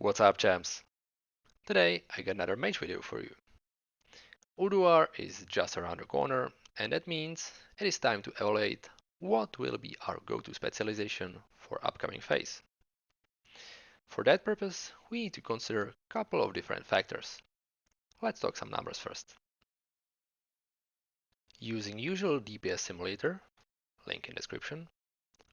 What's up, champs? Today I got another mage video for you. Ulduar is just around the corner, and that means it is time to evaluate what will be our go-to specialization for upcoming phase. For that purpose, we need to consider a couple of different factors. Let's talk some numbers first. Using usual DPS simulator, link in description,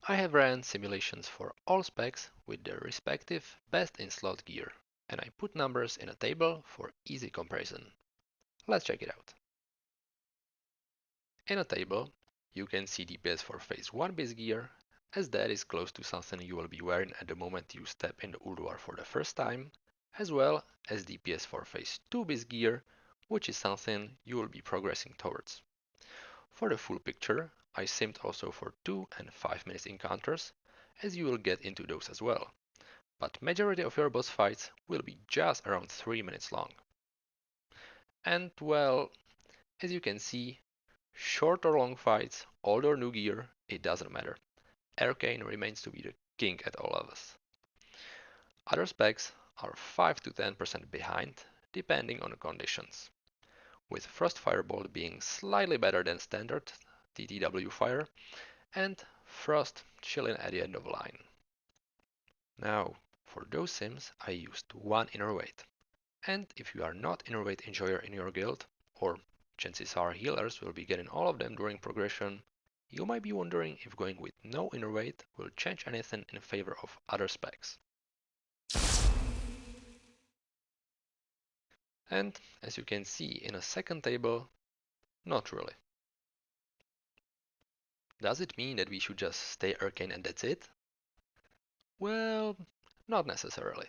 I have ran simulations for all specs with their respective best in slot gear, and I put numbers in a table for easy comparison. Let's check it out. In a table, you can see DPS for phase 1 base gear, as that is close to something you will be wearing at the moment you step into Ulduar for the first time, as well as DPS for phase 2 base gear, which is something you will be progressing towards. For the full picture, I simmed also for 2 and 5 minutes encounters, as you will get into those as well, but majority of your boss fights will be just around 3 minutes long. And well, as you can see, short or long fights, old or new gear, it doesn't matter. Arcane remains to be the king at all levels. Other specs are 5 to 10% behind, depending on the conditions, with frostfire bolt being slightly better than standard TTW fire, and frost chilling at the end of the line. Now, for those sims, I used one inner weight. And if you are not inner weight enjoyer in your guild, or chances are healers will be getting all of them during progression, you might be wondering if going with no inner weight will change anything in favor of other specs. And as you can see in a second table, not really. Does it mean that we should just stay arcane and that's it? Well, not necessarily.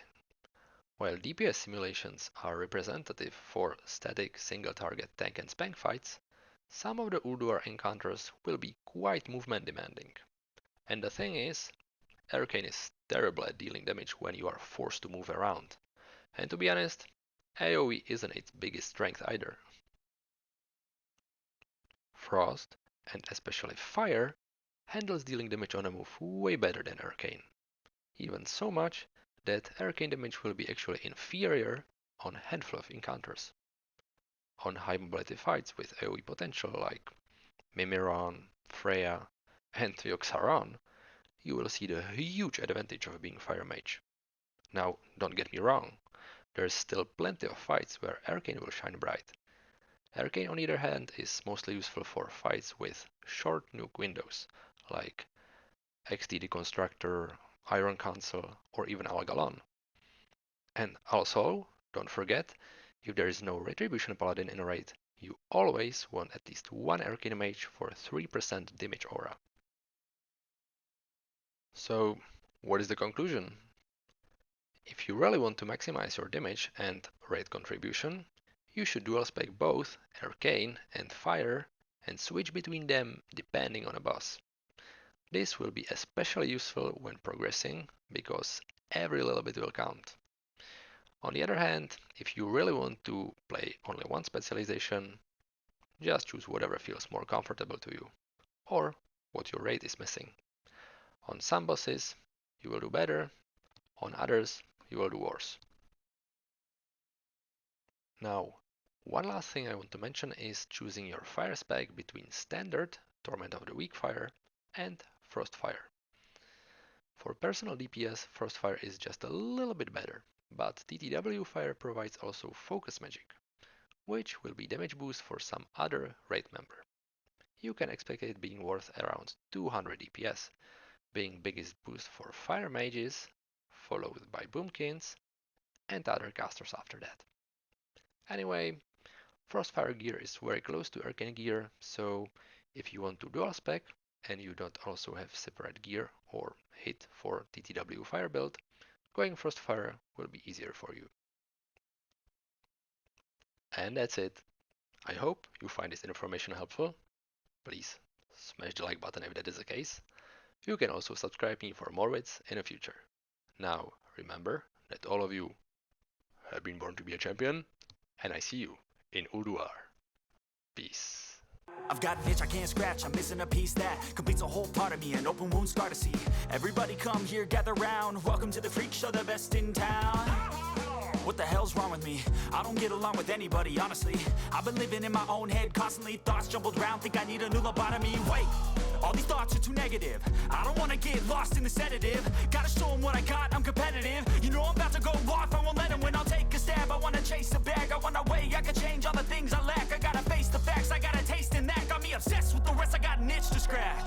While DPS simulations are representative for static single target tank and spank fights, some of the Ulduar encounters will be quite movement demanding. And the thing is, arcane is terrible at dealing damage when you are forced to move around. And to be honest, AoE isn't its biggest strength either. Frost, and especially fire, handles dealing damage on a move way better than arcane. Even so much that arcane damage will be actually inferior on a handful of encounters. On high mobility fights with AoE potential like Mimiron, Freya, and Yogg-Saron, you will see the huge advantage of being Fire Mage. Now, don't get me wrong, there's still plenty of fights where Arcane will shine bright. Arcane, on the other hand, is mostly useful for fights with short nuke windows, like XD Deconstructor, Iron Council, or even Algalon. And also, don't forget, if there is no Retribution Paladin in a raid, you always want at least one Arcane Mage for 3% damage aura. So, what is the conclusion? If you really want to maximize your damage and raid contribution, you should dual spec both Arcane and Fire and switch between them depending on a boss. This will be especially useful when progressing because every little bit will count. On the other hand, if you really want to play only one specialization, just choose whatever feels more comfortable to you, or what your raid is missing. On some bosses, you will do better, on others, you will do worse. Now, one last thing I want to mention is choosing your fire spec between standard, Torment of the Weak Fire, and Frostfire. For personal DPS, Frostfire is just a little bit better, but TTW Fire provides also Focus Magic, which will be damage boost for some other raid member. You can expect it being worth around 200 DPS, being biggest boost for Fire Mages, followed by Boomkins, and other casters after that. Anyway, Frostfire gear is very close to Arcane gear, so if you want to dual spec and you don't also have separate gear or hit for TTW Fire build, going Frostfire will be easier for you. And that's it. I hope you find this information helpful. Please smash the like button if that is the case. You can also subscribe me for more vids in the future. Now, remember that all of you have been born to be a champion, and I see you in Ulduar. Peace. I've got an itch I can't scratch, I'm missing a piece that completes a whole part of me, an open wound scar to see. Everybody come here, gather round, welcome to the freak show, the best in town. What the hell's wrong with me? I don't get along with anybody, honestly. I've been living in my own head constantly. Thoughts jumbled around, think I need a new lobotomy. Wait, all these thoughts are too negative. I don't wanna get lost in the sedative. Gotta show them what I got, I'm competitive. You know I'm about to go off, I won't let them win. I'll take a stab, I wanna chase a